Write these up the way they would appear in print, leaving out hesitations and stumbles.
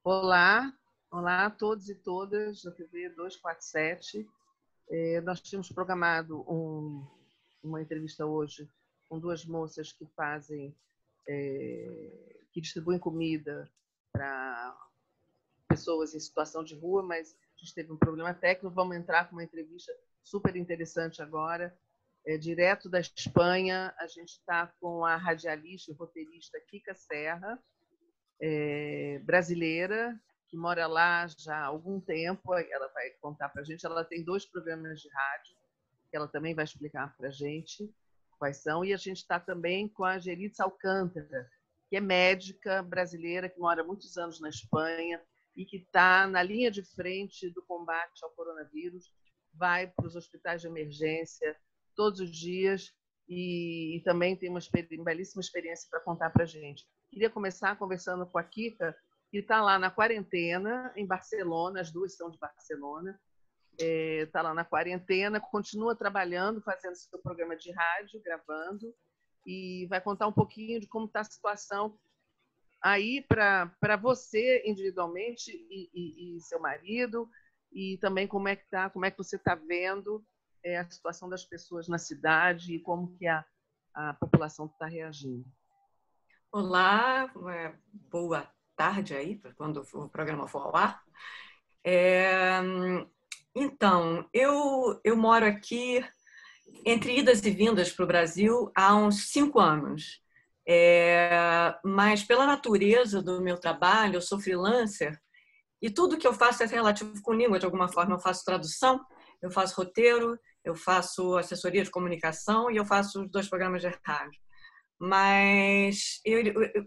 Olá, olá a todos e todas da TV 247. Nós tínhamos programado uma entrevista hoje com duas moças que que distribuem comida para pessoas em situação de rua, mas a gente teve um problema técnico. Vamos entrar com uma entrevista super interessante agora, direto da Espanha. A gente está com a radialista e roteirista Kika Serra, brasileira, que mora lá já há algum tempo. Ela vai contar para a gente. Ela tem 2 programas de rádio, que ela também vai explicar para a gente quais são. E a gente está também com a Geritza Alcântara, que é médica brasileira, que mora muitos anos na Espanha e que está na linha de frente do combate ao coronavírus, vai para os hospitais de emergência todos os dias e também tem uma belíssima experiência para contar para a gente. Queria começar conversando com a Kika, que está lá na quarentena, em Barcelona, as duas são de Barcelona, está lá na quarentena, continua trabalhando, fazendo seu programa de rádio, gravando, e vai contar um pouquinho de como está a situação aí para você individualmente e seu marido, e também como é que você está vendo a situação das pessoas na cidade e como que a população está reagindo. Olá, boa tarde aí, quando o programa for ao ar. Então, eu moro aqui entre idas e vindas para o Brasil há uns 5 anos. Mas pela natureza do meu trabalho, eu sou freelancer e tudo que eu faço é relativo com língua, de alguma forma. Eu faço tradução, eu faço roteiro, eu faço assessoria de comunicação e eu faço os 2 programas de rádio. Mas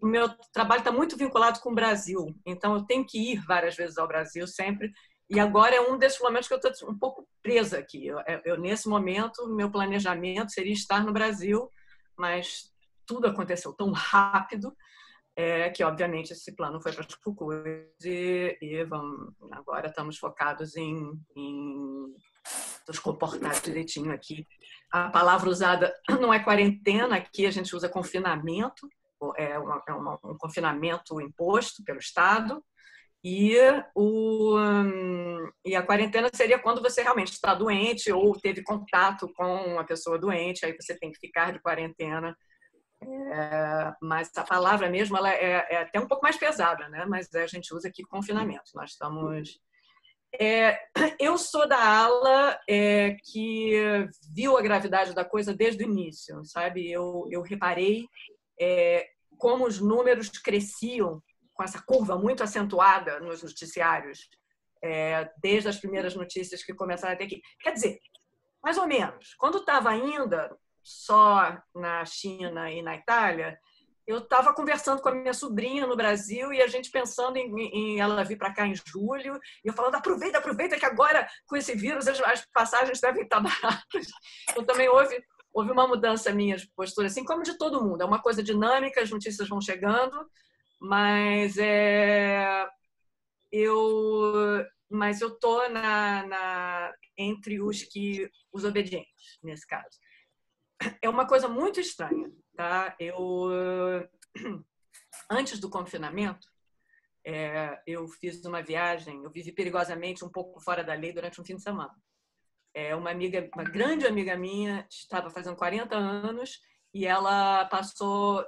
o meu trabalho está muito vinculado com o Brasil, então eu tenho que ir várias vezes ao Brasil sempre, e agora é um desses momentos que eu estou um pouco presa aqui. Nesse momento, meu planejamento seria estar no Brasil, mas tudo aconteceu tão rápido que, obviamente, esse plano foi para as cucuias e agora estamos focados em nos comportar direitinho aqui. A palavra usada não é quarentena, aqui a gente usa confinamento, um confinamento imposto pelo Estado, e a quarentena seria quando você realmente está doente ou teve contato com uma pessoa doente, aí você tem que ficar de quarentena. Mas a palavra mesmo ela é até um pouco mais pesada, né? Mas a gente usa aqui confinamento. Nós estamos... eu sou da ala que viu a gravidade da coisa desde o início, sabe? Eu reparei como os números cresciam com essa curva muito acentuada nos noticiários, desde as primeiras notícias que começaram a ter aqui. Quer dizer, mais ou menos, quando estava ainda só na China e na Itália, eu estava conversando com a minha sobrinha no Brasil e a gente pensando em ela vir para cá em julho, e eu falando, aproveita que agora, com esse vírus, as passagens devem estar baratas. Então, também houve uma mudança minha de postura, assim como de todo mundo. É uma coisa dinâmica, as notícias vão chegando, mas eu estou entre os obedientes, nesse caso. É uma coisa muito estranha, tá? Antes do confinamento, eu fiz uma viagem, eu vivi perigosamente um pouco fora da lei durante um fim de semana. Uma grande amiga minha estava fazendo 40 anos e ela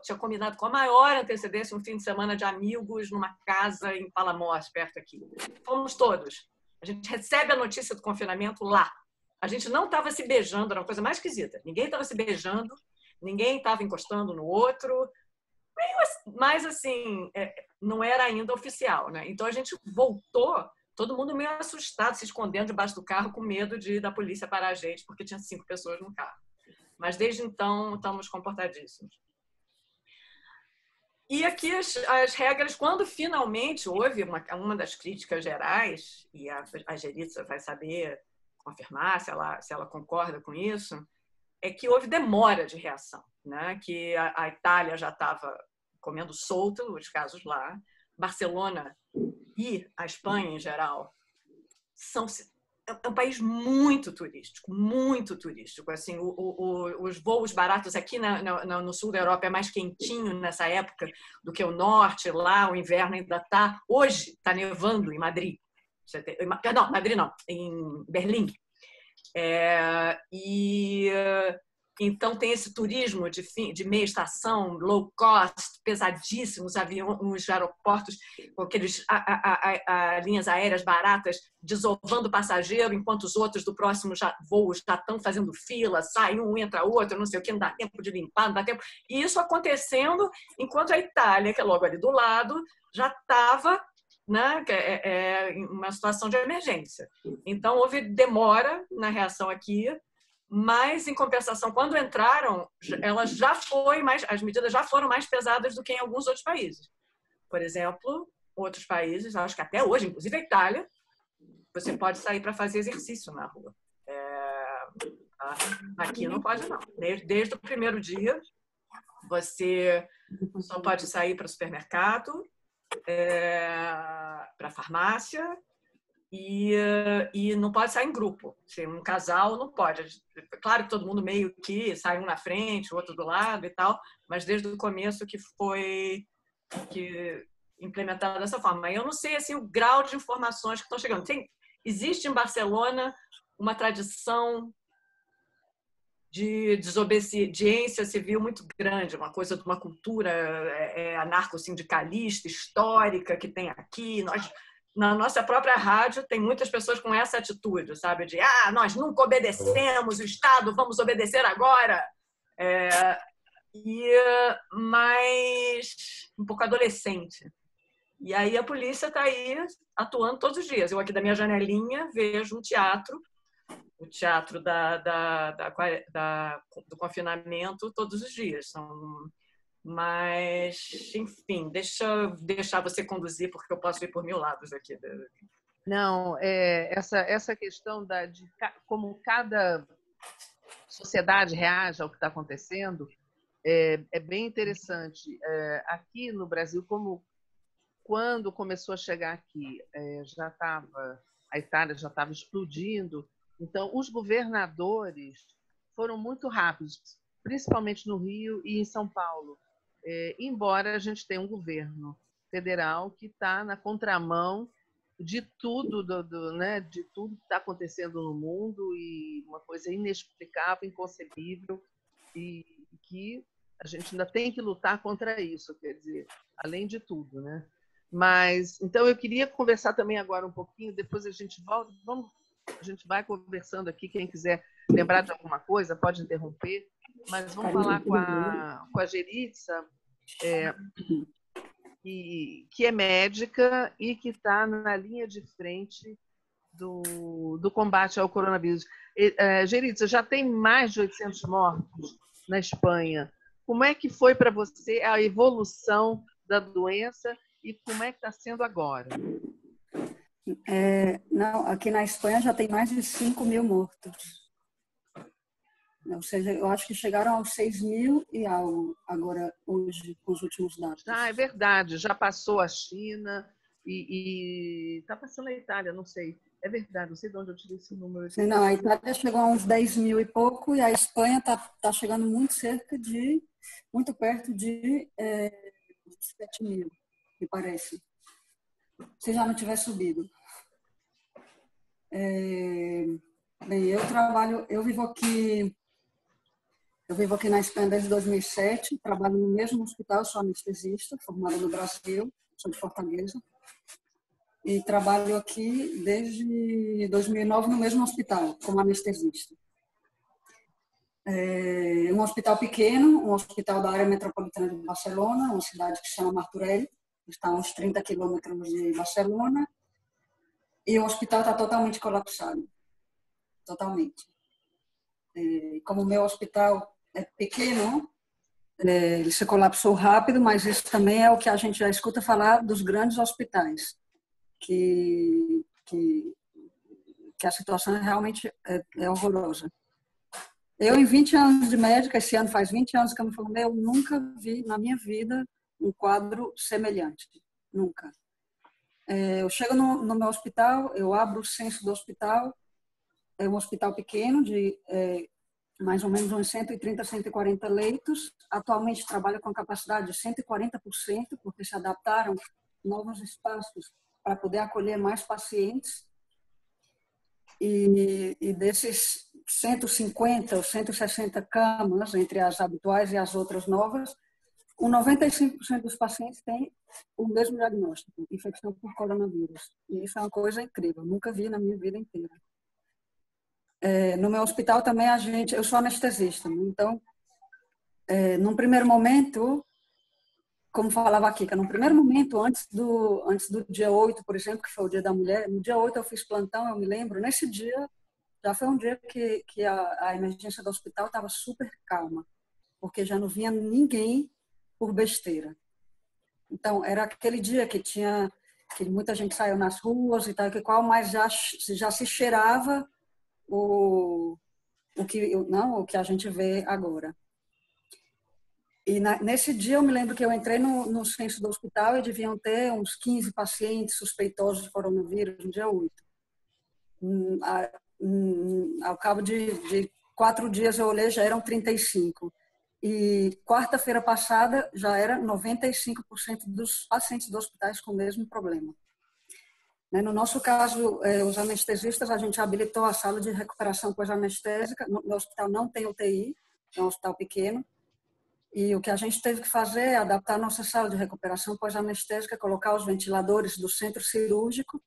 tinha combinado com a maior antecedência um fim de semana de amigos numa casa em Palamós, perto aqui. Fomos todos. A gente recebe a notícia do confinamento lá. A gente não estava se beijando, era uma coisa mais esquisita. Ninguém estava se beijando, ninguém estava encostando no outro, mas assim, não era ainda oficial, né? Então a gente voltou, todo mundo meio assustado, se escondendo debaixo do carro, com medo da polícia parar a gente, porque tinha 5 pessoas no carro. Mas desde então estamos comportadíssimos. E aqui as regras, quando finalmente houve uma das críticas gerais, e a Geritza vai saber confirmar se ela concorda com isso, é que houve demora de reação, né? Que a Itália já estava comendo solto os casos lá, Barcelona e a Espanha em geral são é um país muito turístico, muito turístico. Assim, os voos baratos aqui no sul da Europa é mais quentinho nessa época do que o norte. Lá o inverno ainda está. Hoje está nevando em Madrid. Não, Madrid não, em Berlim. Então tem esse turismo de meia estação, low cost, pesadíssimos aviões, os aeroportos com aqueles linhas aéreas baratas desovando passageiro, enquanto os outros do próximo voo já estão fazendo fila, sai um, entra outro, não sei o que, não dá tempo de limpar, não dá tempo. E isso acontecendo enquanto a Itália, que é logo ali do lado, já estava, né, em uma situação de emergência. Então houve demora na reação aqui. Mas, em compensação, quando entraram, as medidas já foram mais pesadas do que em alguns outros países. Por exemplo, outros países, acho que até hoje, inclusive a Itália, você pode sair para fazer exercício na rua. Aqui não pode, não. Desde o primeiro dia, você só pode sair para o supermercado, para a farmácia, e não pode sair em grupo. Se um casal não pode. Claro que todo mundo meio que sai um na frente, o outro do lado e tal, mas desde o começo que foi implementado dessa forma. Eu não sei assim, o grau de informações que estão chegando. Existe em Barcelona uma tradição de desobediência civil muito grande, uma coisa de uma cultura anarco-sindicalista, histórica que tem aqui. Na nossa própria rádio, tem muitas pessoas com essa atitude, sabe? De, nós nunca obedecemos o Estado, vamos obedecer agora. Mas um pouco adolescente. E aí a polícia está aí atuando todos os dias. Eu aqui da minha janelinha vejo um teatro, o teatro do confinamento todos os dias. Mas, enfim, deixa eu deixar você conduzir, porque eu posso ir por 1000 lados aqui. Não, essa questão de como cada sociedade reage ao que está acontecendo é bem interessante. Aqui no Brasil, quando começou a chegar aqui, a Itália já estava explodindo, então os governadores foram muito rápidos, principalmente no Rio e em São Paulo. Embora a gente tenha um governo federal que está na contramão de tudo, de tudo que está acontecendo no mundo, e uma coisa inexplicável, inconcebível, e que a gente ainda tem que lutar contra isso, quer dizer, além de tudo, né? Mas, então, eu queria conversar também agora um pouquinho, depois a gente volta, a gente vai conversando aqui, quem quiser lembrar de alguma coisa pode interromper, mas vamos falar com a Geritza, que é médica e que está na linha de frente do combate ao coronavírus. Geritza, já tem mais de 800 mortos na Espanha. Como é que foi para você a evolução da doença e como é que está sendo agora? Não, aqui na Espanha já tem mais de 5.000 mortos. Ou seja, eu acho que chegaram aos 6.000 e algo agora, hoje, com os últimos dados. É verdade, já passou a China e está passando a Itália, não sei. É verdade, não sei de onde eu tirei esse número. Não, a Itália chegou a uns 10.000 e pouco e a Espanha está chegando muito perto de 7.000, me parece. Se já não tiver subido. Bem, eu vivo aqui na Espanha desde 2007, trabalho no mesmo hospital, sou anestesista, formada no Brasil, sou de Fortaleza, e trabalho aqui desde 2009 no mesmo hospital, como anestesista. Um hospital pequeno, um hospital da área metropolitana de Barcelona, uma cidade que se chama Martorell, está a uns 30 quilômetros de Barcelona, e o hospital está totalmente colapsado, totalmente. Como o meu hospital é pequeno, ele se colapsou rápido, mas isso também é o que a gente já escuta falar dos grandes hospitais, que a situação realmente é horrorosa. Eu, em 20 anos de médica, esse ano faz 20 anos que eu me formei, eu nunca vi na minha vida um quadro semelhante, nunca. Eu chego no meu hospital, eu abro o censo do hospital, é um hospital pequeno, de mais ou menos uns 130, 140 leitos. Atualmente trabalha com capacidade de 140%, porque se adaptaram novos espaços para poder acolher mais pacientes. E desses 150 ou 160 camas, entre as habituais e as outras novas, 95% dos pacientes têm o mesmo diagnóstico, infecção por coronavírus. E isso é uma coisa incrível, nunca vi na minha vida inteira. No meu hospital também eu sou anestesista, né? Então, num primeiro momento, como falava aqui, que num primeiro momento, antes do dia 8, por exemplo, que foi o dia da mulher, no dia 8 eu fiz plantão, eu me lembro, nesse dia, já foi um dia que a emergência do hospital estava super calma, porque já não vinha ninguém por besteira. Então, era aquele dia que muita gente saiu nas ruas e tal, mas já se cheirava o que a gente vê agora. E nesse dia eu me lembro que eu entrei no censo do hospital e deviam ter uns 15 pacientes suspeitosos de coronavírus no dia 8. Ao cabo de 4 dias eu olhei, já eram 35. E quarta-feira passada já era 95% dos pacientes dos hospitais com o mesmo problema. No nosso caso, os anestesistas, a gente habilitou a sala de recuperação pós-anestésica. No hospital não tem UTI, é um hospital pequeno. E o que a gente teve que fazer é adaptar a nossa sala de recuperação pós-anestésica, colocar os ventiladores do centro cirúrgico.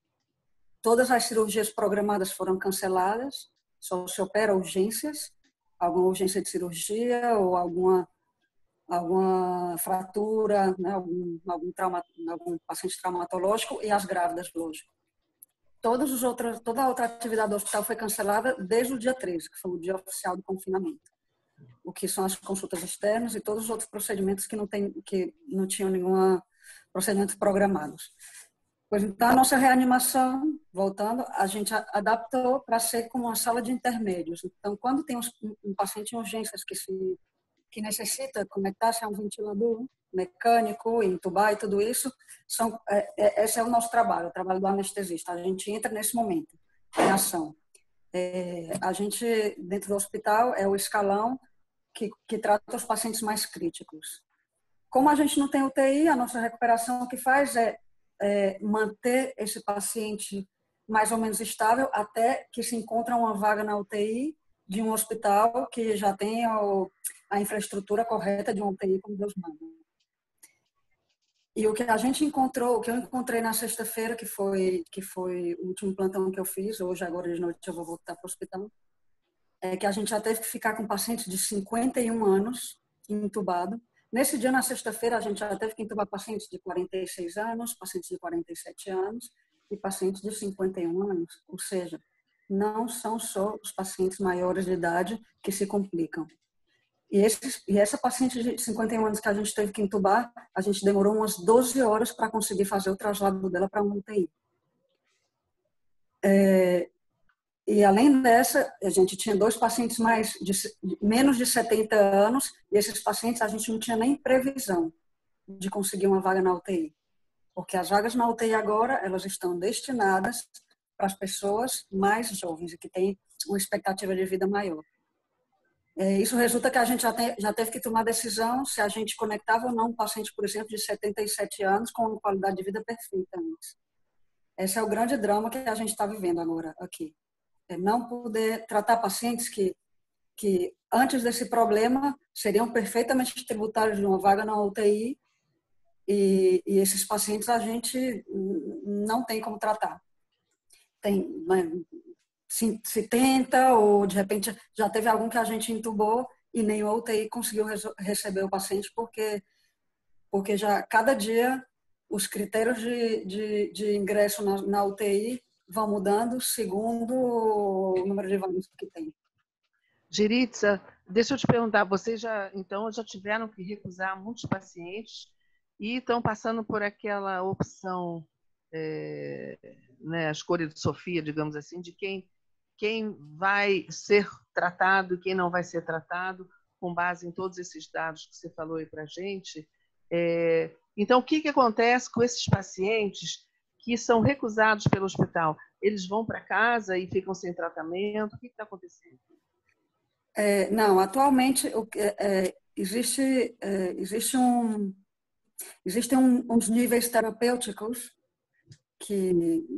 Todas as cirurgias programadas foram canceladas, só se opera urgências, alguma urgência de cirurgia ou alguma fratura, né, algum paciente traumatológico e as grávidas, lógico. Toda a outra atividade do hospital foi cancelada desde o dia 13, que foi o dia oficial do confinamento. O que são as consultas externas e todos os outros procedimentos que não tinham nenhum procedimento programados. Pois então, a nossa reanimação, voltando, a gente adaptou para ser como uma sala de intermédios. Então, quando tem um paciente em urgências que necessita conectar-se a um ventilador mecânico, entubar e tudo isso, esse é o nosso trabalho, o trabalho do anestesista. A gente entra nesse momento, em ação. A gente, dentro do hospital, é o escalão que trata os pacientes mais críticos. Como a gente não tem UTI, a nossa recuperação o que faz é manter esse paciente mais ou menos estável até que se encontre uma vaga na UTI de um hospital que já tenha a infraestrutura correta de uma UTI, como Deus manda. E o que eu encontrei na sexta-feira, que foi o último plantão que eu fiz, hoje, agora de noite, eu vou voltar para o hospital, é que a gente já teve que ficar com um paciente de 51 anos entubado. Nesse dia, na sexta-feira, a gente já teve que entubar pacientes de 46 anos, pacientes de 47 anos e pacientes de 51 anos. Ou seja, não são só os pacientes maiores de idade que se complicam. E essa paciente de 51 anos que a gente teve que entubar, a gente demorou umas 12 horas para conseguir fazer o traslado dela para uma UTI. E além dessa, a gente tinha 2 pacientes menos de 70 anos, e esses pacientes a gente não tinha nem previsão de conseguir uma vaga na UTI. Porque as vagas na UTI agora, elas estão destinadas para as pessoas mais jovens e que têm uma expectativa de vida maior. Isso resulta que a gente já teve que tomar decisão se a gente conectava ou não um paciente, por exemplo, de 77 anos com uma qualidade de vida perfeita antes. Esse é o grande drama que a gente está vivendo agora aqui. Não poder tratar pacientes que antes desse problema seriam perfeitamente tributários de uma vaga na UTI e esses pacientes a gente não tem como tratar. Se tenta ou de repente já teve algum que a gente entubou e nem a UTI conseguiu receber o paciente porque já cada dia os critérios de ingresso na UTI vão mudando segundo o número de vagas que tem. Giritsa, deixa eu te perguntar, vocês já tiveram que recusar muitos pacientes e estão passando por aquela opção, né, a escolha de Sofia, digamos assim, de quem vai ser tratado e quem não vai ser tratado, com base em todos esses dados que você falou aí para a gente. Então, o que acontece com esses pacientes que são recusados pelo hospital? Eles vão para casa e ficam sem tratamento? O que está acontecendo? Não, atualmente existem uns níveis terapêuticos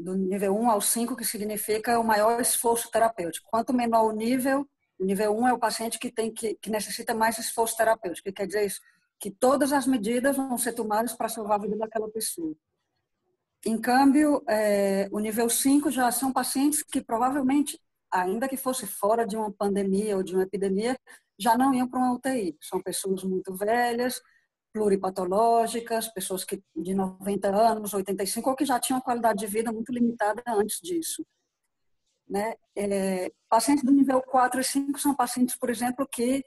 do nível 1 ao 5, que significa o maior esforço terapêutico. Quanto menor o nível 1 é o paciente que necessita mais esforço terapêutico, que quer dizer isso, que todas as medidas vão ser tomadas para salvar a vida daquela pessoa. Em câmbio, o nível 5 já são pacientes que provavelmente, ainda que fosse fora de uma pandemia ou de uma epidemia, já não iam para uma UTI. São pessoas muito velhas, pluripatológicas, pessoas de 90 anos, 85, ou que já tinham qualidade de vida muito limitada antes disso. Né? Pacientes do nível 4 e 5 são pacientes, por exemplo, o que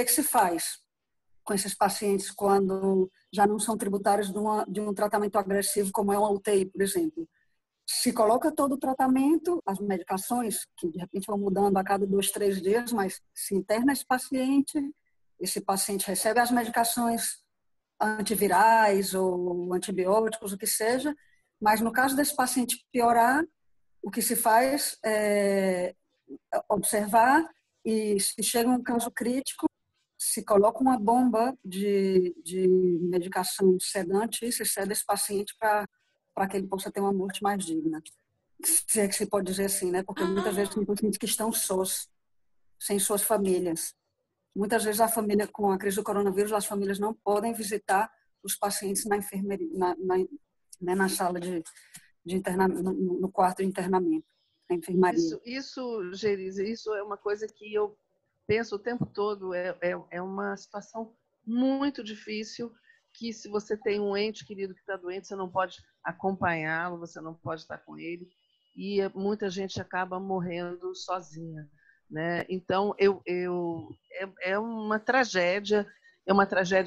se faz com esses pacientes quando já não são tributários de um tratamento agressivo, como é uma UTI, por exemplo? Se coloca todo o tratamento, as medicações, que de repente vão mudando a cada 2, 3 dias, mas se interna esse paciente recebe as medicações antivirais ou antibióticos, o que seja, mas no caso desse paciente piorar, o que se faz é observar e, se chega um caso crítico, se coloca uma bomba de medicação sedante e se cede esse paciente para que ele possa ter uma morte mais digna. Se é que se pode dizer assim, né? Porque muitas vezes tem pacientes que estão sós, sem suas famílias. Muitas vezes a família, com a crise do coronavírus, as famílias não podem visitar os pacientes na enfermeria, na sala de internamento, no quarto de internamento, na enfermaria. Isso, Gerise, isso é uma coisa que eu penso o tempo todo, é uma situação muito difícil, que se você tem um ente querido que está doente, você não pode acompanhá-lo, você não pode estar com ele, e muita gente acaba morrendo sozinha. Né? Então, é uma tragédia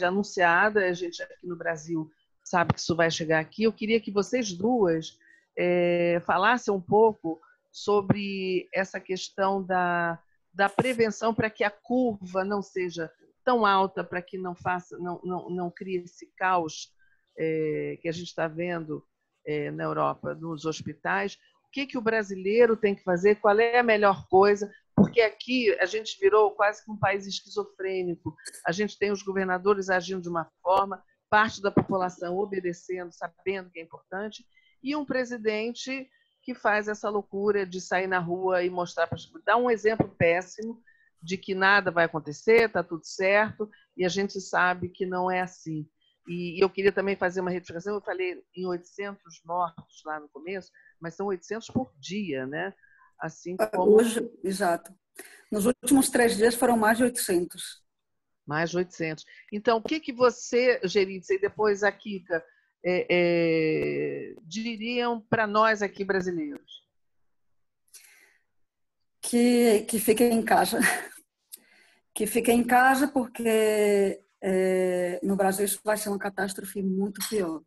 anunciada, a gente aqui no Brasil sabe que isso vai chegar aqui. Eu queria que vocês duas falassem um pouco sobre essa questão da prevenção, para que a curva não seja tão alta, para que não crie esse caos que a gente está vendo na Europa, nos hospitais. O que o brasileiro tem que fazer? Qual é a melhor coisa? Porque aqui a gente virou quase que um país esquizofrênico. A gente tem os governadores agindo de uma forma, parte da população obedecendo, sabendo que é importante, e um presidente que faz essa loucura de sair na rua e mostrar para as pessoas, dar um exemplo péssimo de que nada vai acontecer, está tudo certo, e a gente sabe que não é assim. E eu queria também fazer uma retificação, eu falei em 800 mortos lá no começo, mas são 800 por dia, né? Assim como... Hoje, exato. Nos últimos 3 dias foram mais de 800. Mais de 800. Então, o que você, Geritza, e depois a Kika, diriam para nós aqui brasileiros? Que fiquem em casa. Que fiquem em casa, porque no Brasil isso vai ser uma catástrofe muito pior.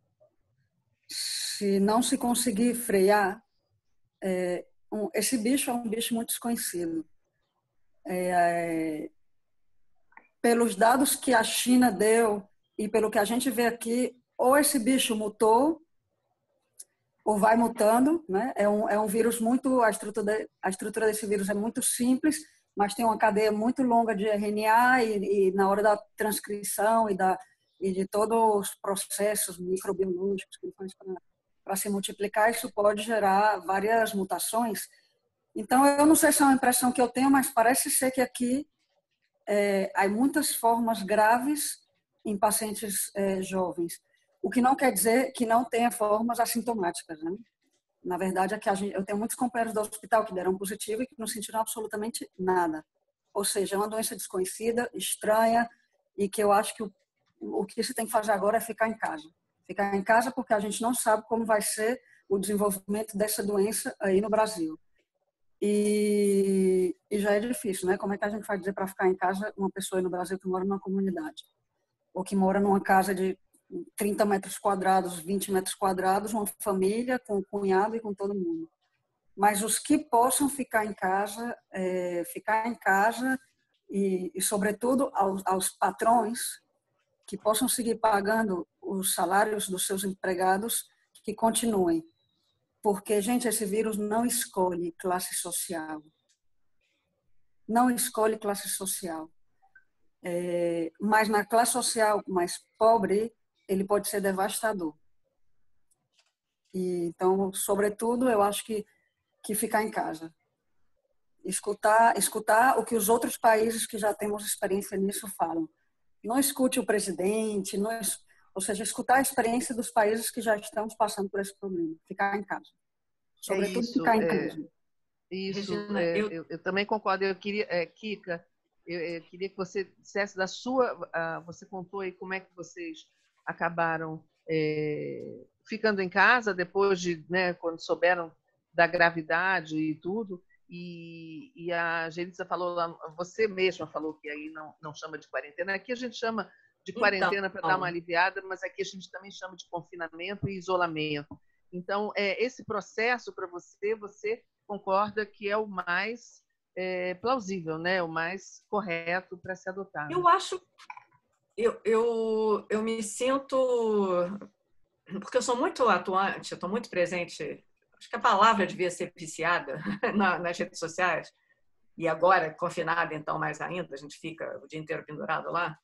Se não se conseguir frear, esse bicho é um bicho muito desconhecido. Pelos dados que a China deu e pelo que a gente vê aqui, ou esse bicho mutou, ou vai mutando, né? É um vírus muito... A estrutura desse vírus é muito simples, mas tem uma cadeia muito longa de RNA e na hora da transcrição e de todos os processos microbiológicos que ele faz para se multiplicar, isso pode gerar várias mutações. Então, eu não sei se é uma impressão que eu tenho, mas parece ser que aqui há muitas formas graves em pacientes jovens. O que não quer dizer que não tenha formas assintomáticas, né? Na verdade, eu tenho muitos companheiros do hospital que deram positivo e que não sentiram absolutamente nada. Ou seja, é uma doença desconhecida, estranha, e que eu acho que o que se tem que fazer agora é ficar em casa. Ficar em casa porque a gente não sabe como vai ser o desenvolvimento dessa doença aí no Brasil. E já é difícil, né? Como é que a gente vai dizer para ficar em casa uma pessoa aí no Brasil que mora numa comunidade? Ou que mora numa casa de 30 metros quadrados, 20 metros quadrados, uma família com o cunhado e com todo mundo. Mas os que possam ficar em casa e sobretudo, aos patrões que possam seguir pagando os salários dos seus empregados, que continuem. Porque, gente, esse vírus não escolhe classe social. Não escolhe classe social. Mas na classe social mais pobre, ele pode ser devastador. E, então, sobretudo, eu acho que ficar em casa. Escutar o que os outros países que já temos experiência nisso falam. Não escute o presidente, ou seja, escutar a experiência dos países que já estamos passando por esse problema. Ficar em casa. Sobretudo, ficar em casa. Isso, Regina, eu também concordo. Eu queria, Kika, eu queria que você dissesse da sua... você contou aí como é que vocês acabaram ficando em casa depois de, né, quando souberam da gravidade e tudo. E a Geritza falou, você mesma falou que aí não chama de quarentena. Aqui a gente chama de quarentena para dar uma aliviada, mas aqui a gente também chama de confinamento e isolamento. Então, esse processo para você concorda que é o mais plausível, né? O mais correto para se adotar. Eu acho, eu me sinto, porque eu sou muito atuante, eu estou muito presente. Acho que a palavra devia ser viciada nas redes sociais. E agora, confinada, então, mais ainda, a gente fica o dia inteiro pendurado lá.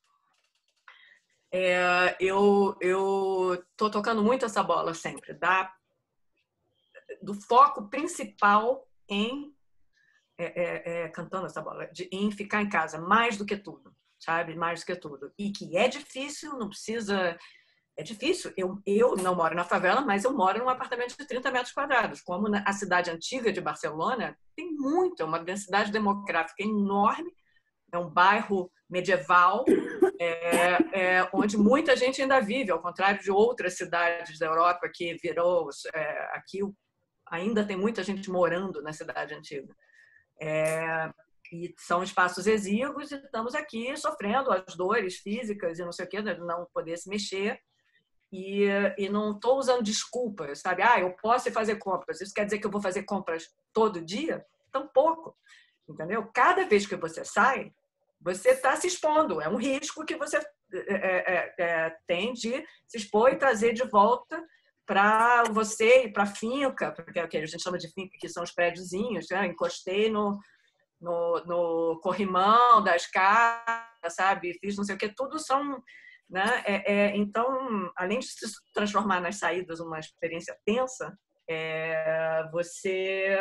Eu estou tocando muito essa bola sempre, do foco principal em cantando essa bola, em ficar em casa, mais do que tudo, sabe? Mais do que tudo. E que é difícil, não precisa... É difícil. Eu não moro na favela, mas eu moro num apartamento de 30 metros quadrados. Como a cidade antiga de Barcelona tem muito, é uma densidade demográfica enorme, é um bairro medieval, onde muita gente ainda vive, ao contrário de outras cidades da Europa que virou... aqui ainda tem muita gente morando na cidade antiga. E são espaços exíguos e estamos aqui sofrendo as dores físicas e não sei o que, de não poder se mexer. E não estou usando desculpas, sabe? Eu posso ir fazer compras. Isso quer dizer que eu vou fazer compras todo dia? Tampouco, entendeu? Cada vez que você sai, você está se expondo. É um risco que você tem de se expor e trazer de volta para você e para a finca, porque é o que a gente chama de finca, que são os prédiozinhos, né? Encostei no corrimão da escada, sabe? Fiz não sei o que, tudo são... Né? Então, além de se transformar nas saídas uma experiência tensa, você...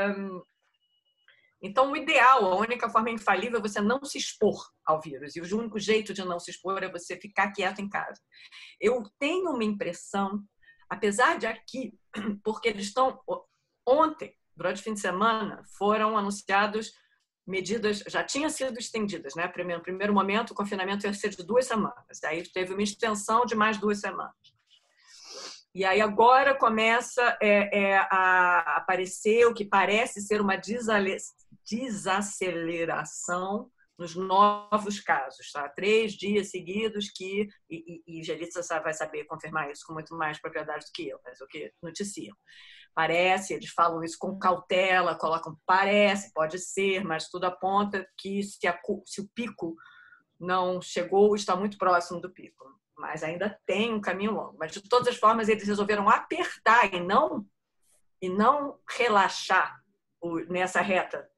Então, o ideal, a única forma infalível é você não se expor ao vírus. E o único jeito de não se expor é você ficar quieto em casa. Eu tenho uma impressão, apesar de aqui, porque eles estão... Ontem, durante o fim de semana, foram anunciados medidas, já tinham sido estendidas, né? No primeiro momento, o confinamento ia ser de 2 semanas. Aí teve uma extensão de mais 2 semanas. E aí agora começa a aparecer o que parece ser uma desaceleração nos novos casos. Tá? 3 dias seguidos que... E Geritza vai saber confirmar isso com muito mais propriedade do que eu, mas o que noticiam. Parece, eles falam isso com cautela, colocam parece, pode ser, mas tudo aponta que se o pico não chegou, está muito próximo do pico. Mas ainda tem um caminho longo. Mas, de todas as formas, eles resolveram apertar e não relaxar nessa reta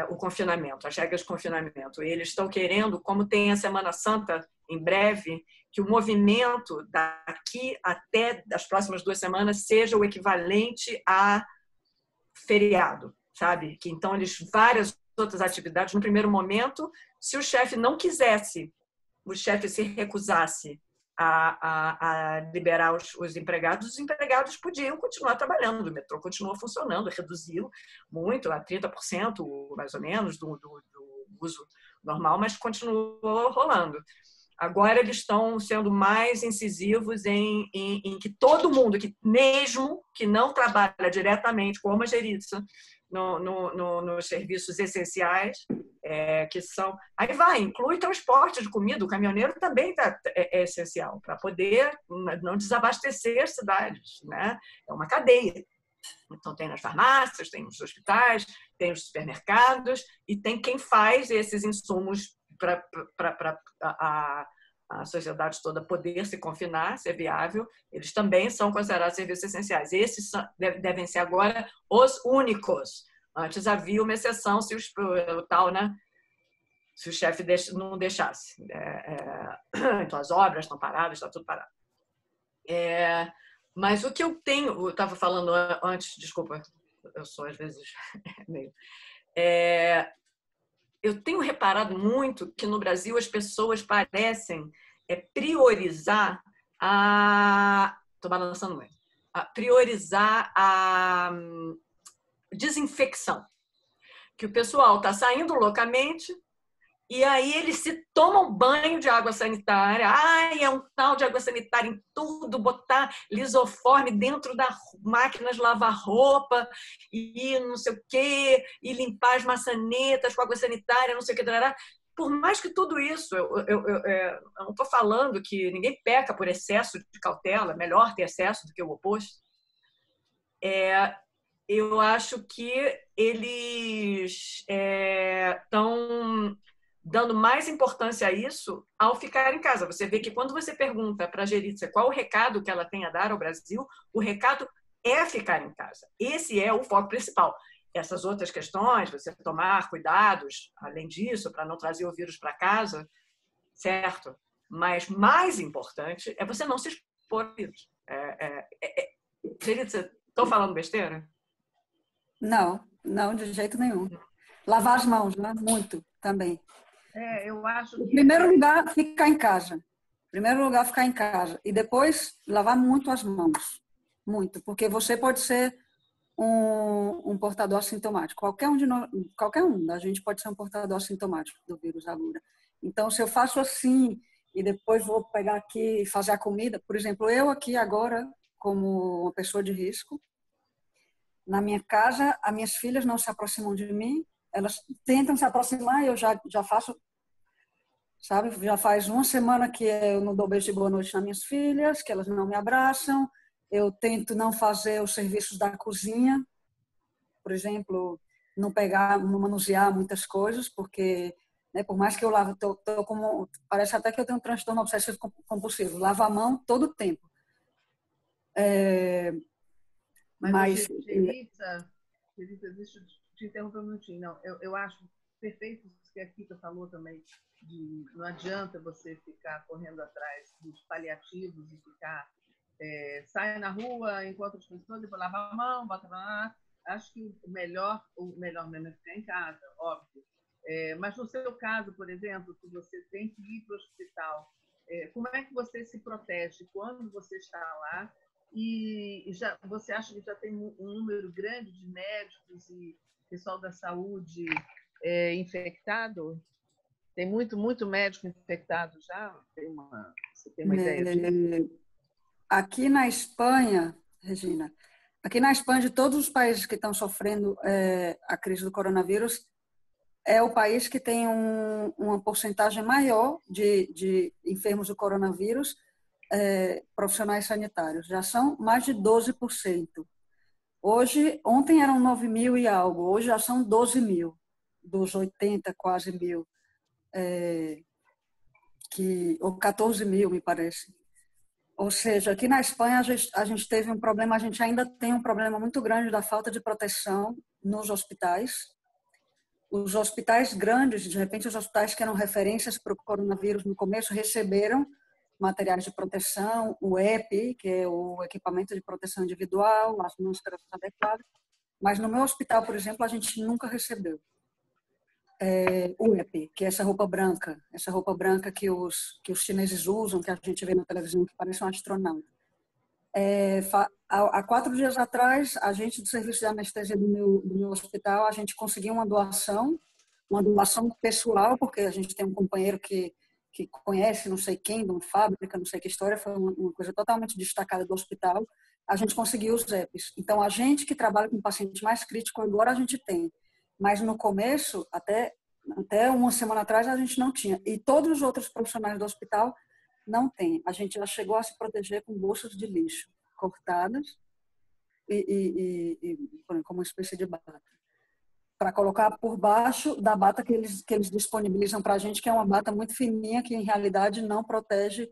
o confinamento, as regras de confinamento. Eles estão querendo, como tem a Semana Santa em breve, que o movimento daqui até as próximas 2 semanas seja o equivalente a feriado, sabe? Que então várias outras atividades, no primeiro momento, se o chefe não quisesse, o chefe se recusasse a liberar os empregados podiam continuar trabalhando, o metrô continuou funcionando, reduziu muito, a 30% mais ou menos do uso normal, mas continuou rolando. Agora eles estão sendo mais incisivos em que todo mundo, que mesmo que não trabalha diretamente, como a Geritza, nos serviços essenciais, que são... Aí inclui transporte de comida, o caminhoneiro também é essencial, para poder não desabastecer as cidades, né? É uma cadeia. Então, tem nas farmácias, tem nos hospitais, tem nos supermercados e tem quem faz esses insumos a sociedade toda poder se confinar, ser viável, eles também são considerados serviços essenciais. Esses devem ser agora os únicos. Antes havia uma exceção se o tal, né? Se o chefe não deixasse. Então, as obras estão paradas, está tudo parado. Mas o que eu tenho... Eu estava falando antes, desculpa, eu sou às vezes meio... Eu tenho reparado muito que no Brasil as pessoas parecem priorizar a... Estou balançando muito. Priorizar a desinfecção. Que o pessoal está saindo loucamente e aí eles se tomam banho de água sanitária. É um tal de água sanitária em tudo, botar lisoforme dentro da máquina de lavar roupa e não sei o quê, e limpar as maçanetas com água sanitária, não sei o que. Por mais que tudo isso, eu não estou falando que ninguém peca por excesso de cautela, melhor ter excesso do que o oposto. Eu acho que eles estão dando mais importância a isso ao ficar em casa. Você vê que quando você pergunta para a Geritza qual o recado que ela tem a dar ao Brasil, o recado é ficar em casa. Esse é o foco principal. Essas outras questões, você tomar cuidados, além disso, para não trazer o vírus para casa, certo? Mas mais importante é você não se expor ao vírus. Geritza, estou falando besteira? Não, de jeito nenhum. Lavar as mãos, né? Muito também. Eu acho que... Em primeiro lugar, ficar em casa. Em primeiro lugar, ficar em casa. E depois, lavar muito as mãos. Muito. Porque você pode ser um portador assintomático. Qualquer um da gente pode ser um portador assintomático do vírus agora. Então, se eu faço assim e depois vou pegar aqui e fazer a comida, por exemplo, eu aqui agora, como uma pessoa de risco, na minha casa, as minhas filhas não se aproximam de mim, elas tentam se aproximar e eu já faço, sabe? Já faz uma semana que eu não dou beijo de boa noite nas minhas filhas, que elas não me abraçam. Eu tento não fazer os serviços da cozinha, por exemplo, não manusear muitas coisas, porque, né, por mais que eu lave, parece até que eu tenho um transtorno obsessivo compulsivo, lavo a mão todo o tempo. Mas Geritza, deixa eu te interromper um minutinho. Não, eu acho perfeito isso que a Kika falou também, de não adianta você ficar correndo atrás dos paliativos e ficar sai na rua, encontra as pessoas, depois lava a mão, bota lá. Acho que o melhor mesmo é ficar em casa, óbvio. Mas no seu caso, por exemplo, que você tem que ir para o hospital, como é que você se protege quando você está lá? E você acha que já tem um número grande de médicos e pessoal da saúde infectado? Tem muito médico infectado já? Você tem uma ideia disso? Aqui na Espanha, Regina, aqui na Espanha, de todos os países que estão sofrendo a crise do coronavírus, é o país que tem uma porcentagem maior de enfermos do coronavírus profissionais sanitários. Já são mais de 12%. Ontem eram 9 mil e algo, hoje já são 12 mil, dos 80 quase mil, ou 14 mil, me parece. Ou seja, aqui na Espanha a gente teve um problema, a gente ainda tem um problema muito grande da falta de proteção nos hospitais. Os hospitais grandes, de repente os hospitais que eram referências para o coronavírus no começo, receberam materiais de proteção, o EPI, que é o equipamento de proteção individual, as máscaras adequadas, mas no meu hospital, por exemplo, a gente nunca recebeu o EPI, que é essa roupa branca que os chineses usam, que a gente vê na televisão, que parece um astronauta. Há 4 dias atrás, a gente do serviço de anestesia do meu hospital, a gente conseguiu uma doação pessoal, porque a gente tem um companheiro que conhece não sei quem, de uma fábrica, não sei que história, foi uma coisa totalmente destacada do hospital. A gente conseguiu os EPIs. Então, a gente que trabalha com paciente mais crítico, agora a gente tem. Mas no começo, até uma semana atrás, a gente não tinha. E todos os outros profissionais do hospital não têm. A gente já chegou a se proteger com bolsas de lixo cortadas como uma espécie de bata, para colocar por baixo da bata que eles disponibilizam para a gente, que é uma bata muito fininha, que em realidade não protege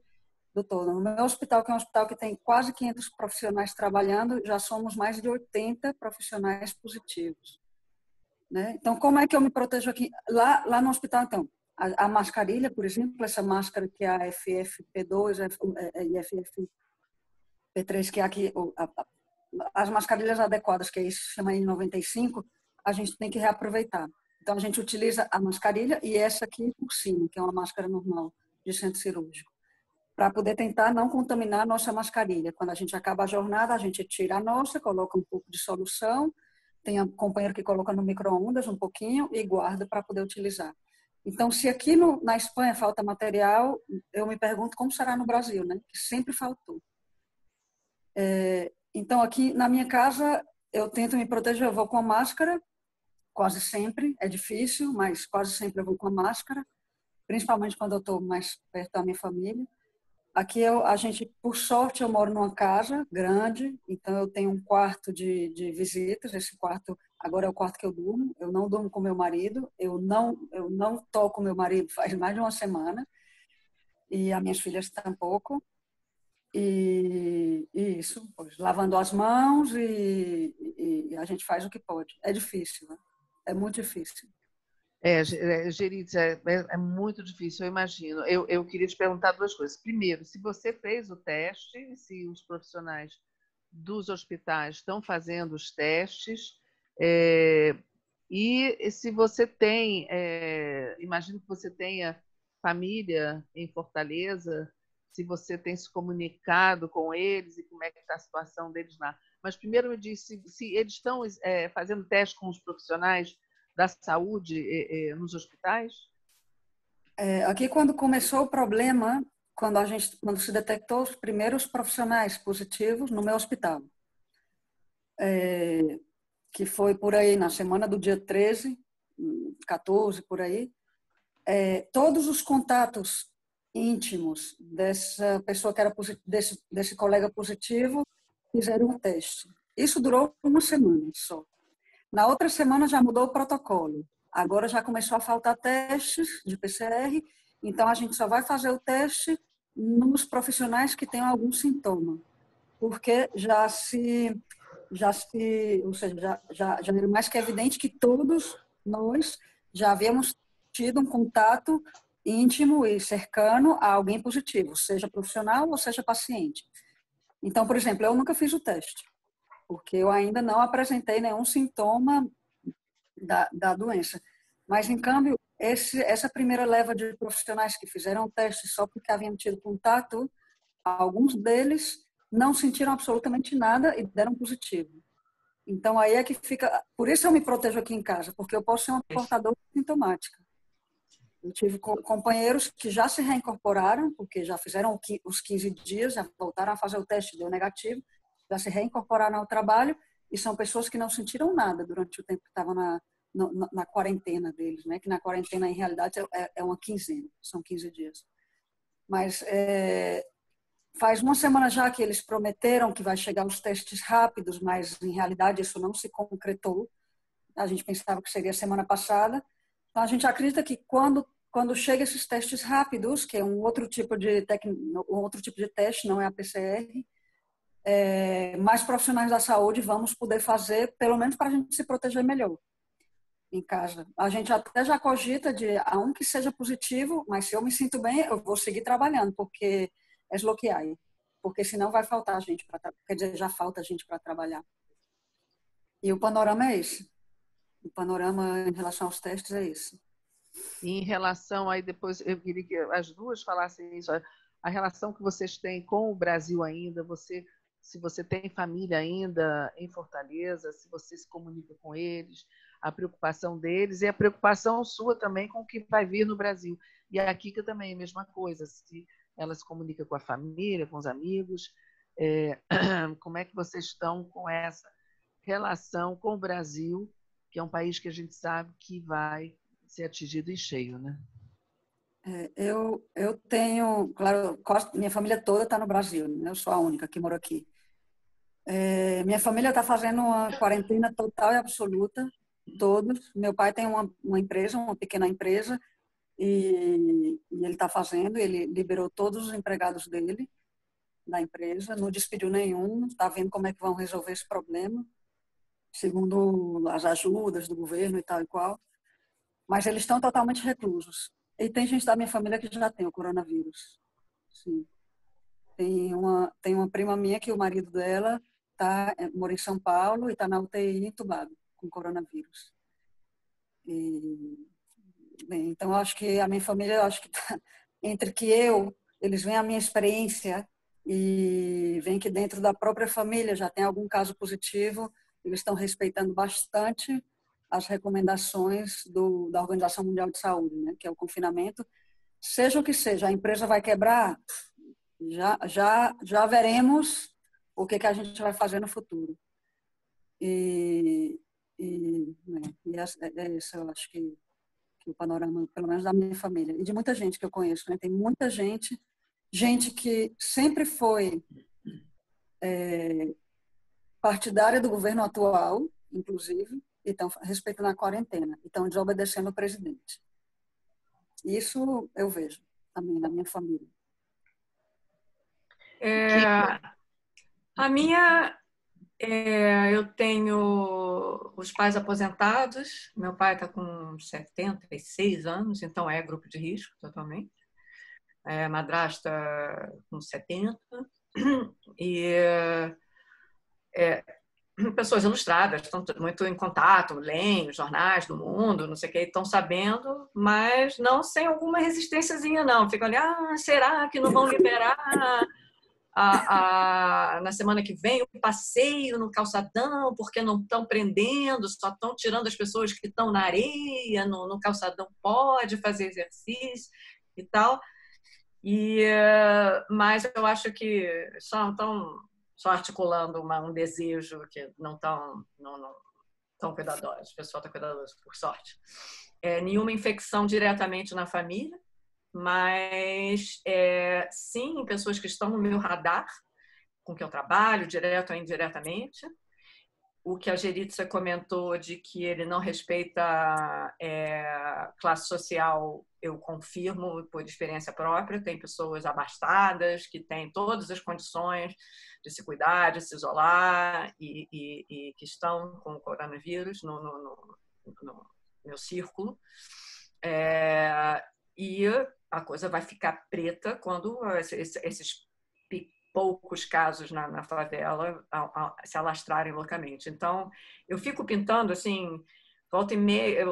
do todo. No meu hospital, que é um hospital que tem quase 500 profissionais trabalhando, já somos mais de 80 profissionais positivos. Né? Então, como é que eu me protejo aqui? Lá no hospital, então, a mascarilha, por exemplo, essa máscara que é a FFP2 e FFP3, que é aqui, as mascarilhas adequadas, que é isso, chama N95, a gente tem que reaproveitar. Então, a gente utiliza a mascarilha e essa aqui por cima, que é uma máscara normal de centro cirúrgico, para poder tentar não contaminar a nossa mascarilha. Quando a gente acaba a jornada, a gente tira a nossa, coloca um pouco de solução, tem um companheiro que coloca no micro-ondas um pouquinho e guarda para poder utilizar. Então, se aqui na Espanha falta material, eu me pergunto como será no Brasil, né? Que sempre faltou. Então, aqui na minha casa, eu tento me proteger, eu vou com a máscara, quase sempre, é difícil, mas quase sempre eu vou com a máscara, principalmente quando eu estou mais perto da minha família. Aqui a gente, por sorte, eu moro numa casa grande, então eu tenho um quarto de visitas. Esse quarto agora é o quarto que eu durmo. Eu não durmo com meu marido, eu não toco meu marido faz mais de uma semana, e as minhas filhas tampouco. E isso, pois, lavando as mãos e a gente faz o que pode. É difícil, né? É muito difícil. Geritza, é muito difícil, eu imagino. Eu queria te perguntar duas coisas. Primeiro, se você fez o teste, se os profissionais dos hospitais estão fazendo os testes, e se você tem, imagino que você tenha família em Fortaleza, se você tem se comunicado com eles e como é que está a situação deles lá. Mas primeiro me diz se eles estão fazendo teste com os profissionais da saúde nos hospitais? Aqui, quando começou o problema, quando se detectou os primeiros profissionais positivos no meu hospital, que foi por aí na semana do dia 13, 14, por aí, todos os contatos íntimos dessa pessoa que era desse colega positivo fizeram um teste. Isso durou uma semana só. Na outra semana já mudou o protocolo. Agora já começou a faltar testes de PCR, então a gente só vai fazer o teste nos profissionais que tenham algum sintoma, porque ou seja, já era mais que evidente que todos nós já havíamos tido um contato íntimo e cercano a alguém positivo, seja profissional ou seja paciente. Então, por exemplo, eu nunca fiz o teste, porque eu ainda não apresentei nenhum sintoma da doença. Mas, em câmbio, essa primeira leva de profissionais que fizeram o teste só porque haviam tido contato, alguns deles não sentiram absolutamente nada e deram positivo. Então, aí é que fica... Por isso eu me protejo aqui em casa, porque eu posso ser uma portadora sintomática. Eu tive companheiros que já se reincorporaram, porque já fizeram os 15 dias, já voltaram a fazer o teste, deu negativo, já se reincorporaram ao trabalho, e são pessoas que não sentiram nada durante o tempo que estavam na quarentena deles, né? Que na quarentena, em realidade, é uma quinzena, são 15 dias. Mas faz uma semana já que eles prometeram que vai chegar os testes rápidos, mas, em realidade, isso não se concretou. A gente pensava que seria semana passada. Então, a gente acredita que quando chega esses testes rápidos, que é um outro tipo de teste, não é a PCR, mais profissionais da saúde vamos poder fazer, pelo menos para a gente se proteger melhor em casa. A gente até já cogita de um que seja positivo, mas se eu me sinto bem, eu vou seguir trabalhando, porque é lo que há. Porque senão vai faltar gente quer dizer, já falta gente para trabalhar. E o panorama é esse. O panorama em relação aos testes é esse. E em relação aí, depois eu queria que as duas falassem isso, a relação que vocês têm com o Brasil ainda, se você tem família ainda em Fortaleza, se você se comunica com eles, a preocupação deles e a preocupação sua também com o que vai vir no Brasil. E a Kika também, a mesma coisa, se ela se comunica com a família, com os amigos, como é que vocês estão com essa relação com o Brasil, que é um país que a gente sabe que vai ser atingido em cheio, né? Eu tenho, claro, minha família toda está no Brasil, né? Eu sou a única que moro aqui. Minha família está fazendo uma quarentena total e absoluta, todos. Meu pai tem uma empresa, uma pequena empresa, e ele está fazendo, ele liberou todos os empregados dele da empresa, não despediu nenhum, está vendo como é que vão resolver esse problema, segundo as ajudas do governo e tal e qual. Mas eles estão totalmente reclusos. E tem gente da minha família que já tem o coronavírus. Sim. Tem uma prima minha que o marido dela mora em São Paulo e está na UTI entubado com coronavírus. Bem, então, eu acho que a minha família, eu acho que entre que eles veem a minha experiência e veem que dentro da própria família já tem algum caso positivo, eles estão respeitando bastante as recomendações da Organização Mundial de Saúde, né, que é o confinamento. Seja o que seja, a empresa vai quebrar, já veremos o que a gente vai fazer no futuro. É isso, eu acho que o panorama, pelo menos da minha família, e de muita gente que eu conheço, né? Tem muita gente que sempre foi partidária do governo atual, inclusive, e estão respeitando a quarentena, e estão desobedecendo o presidente. Isso eu vejo também na minha família. A minha... eu tenho os pais aposentados. Meu pai está com 76 anos, então é grupo de risco totalmente. Madrasta com 70. E pessoas ilustradas, estão muito em contato, leem os jornais do mundo, não sei o que, estão sabendo, mas não sem alguma resistênciazinha, não. Ficam ali, será que não vão liberar na semana que vem o passeio no calçadão, porque não estão prendendo, só estão tirando as pessoas que estão na areia, no calçadão pode fazer exercício e tal. Mas eu acho que só articulando um desejo que não tão cuidadosos, o pessoal está cuidadoso, por sorte. Nenhuma infecção diretamente na família, mas sim, pessoas que estão no meu radar, com que eu trabalho, direto ou indiretamente. O que a Geritza comentou de que ele não respeita classe social, eu confirmo por experiência própria. Tem pessoas abastadas que têm todas as condições de se cuidar, de se isolar e que estão com o coronavírus no meu círculo. E a coisa vai ficar preta quando esses poucos casos na favela se alastrarem loucamente. Então, eu fico pintando, assim, volta e meia,